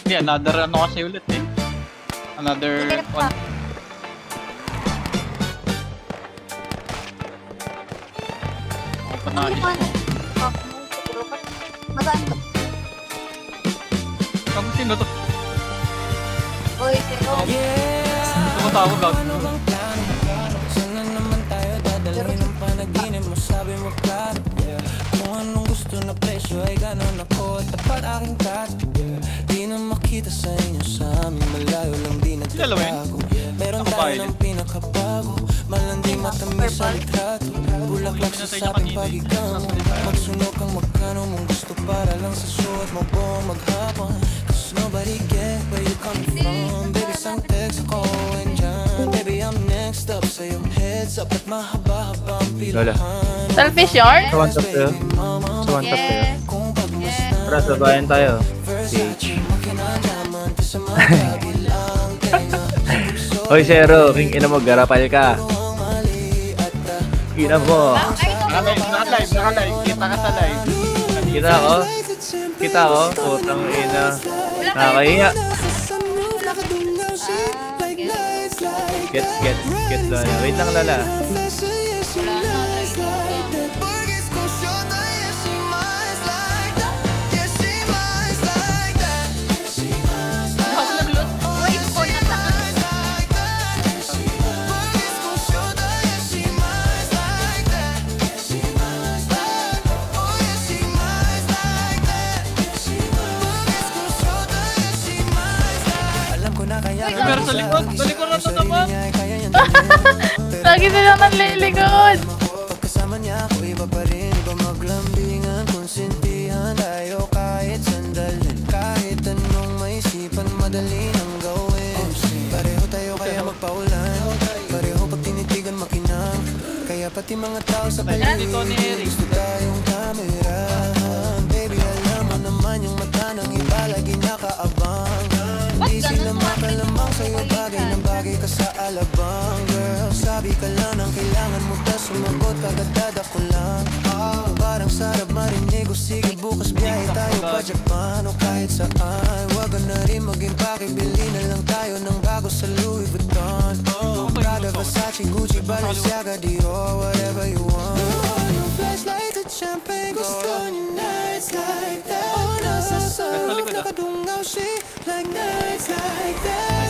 Hindi, another ano kasi ulit eh. Another one. Ako pa na is. Magaan ba? Kamo sino to? Oy, pero Tumatawag ako. Sana naman tayo dadalhin ng panaginip mo. Sabi mo klaro, kung anong gusto na presyo ay ganon ako. Tapat aking kat, di na makita sa inyo sa amin. Malayo lang di nagtatago. Meron tayo ng pinakabago, malandi matamis sa litrato. Bulaklak sa ating pagigang mo. Magsunog kang magkano mong gusto para lang sa suot mo buong maghapon. Cause nobody get where you coming from. Baby, sang text ako and dyan. Baby, I'm next up sa iyong heads up at mahaba-haba ang pilahan. Selfish yarn? Sa one tap kayo. Sa one tap kayo. Tara, sabayan tayo. Sage. Hoy, Zero. King ina mo, garapal ka. Ina mo. Naka-live. Kita ka sa live. Kita ako. Kita ako. Putang ina. Nakakahiya. Get Lola. Wait lang, Lola. Pero sa likod na to naman. Lagi silang nanlilikod. Pagkasama niya ako, iba pa rin, iba maglambingan, konsintihan tayo kahit sandalin, kahit anong maisipan, madali nang gawin. Pareho tayo kaya magpaulan, pareho pag tinitigan makinang, kaya pati mga tao sa paligid gusto tayong kamerahan. Baby, alam mo naman yung mata ng iba lagi nakaabang. Hindi sila makalamang sa'yo, bagay na bagay ka sa alabang. Girl, sabi ka lang ang kailangan mo, tas sumagot kagadada ko lang. Parang sarap marinig o sige bukas biyahe tayo pa Japan o kahit saan. Wag ka na rin mag-impake, bili na lang tayo ng bago sa Louis Vuitton. Prada, Versace, Gucci, Balenciaga, Dior, whatever you want. Yung flashlight at champagne, gusto niyo nights like that. Oh, nasa soul, nakadungaw she like nights like that.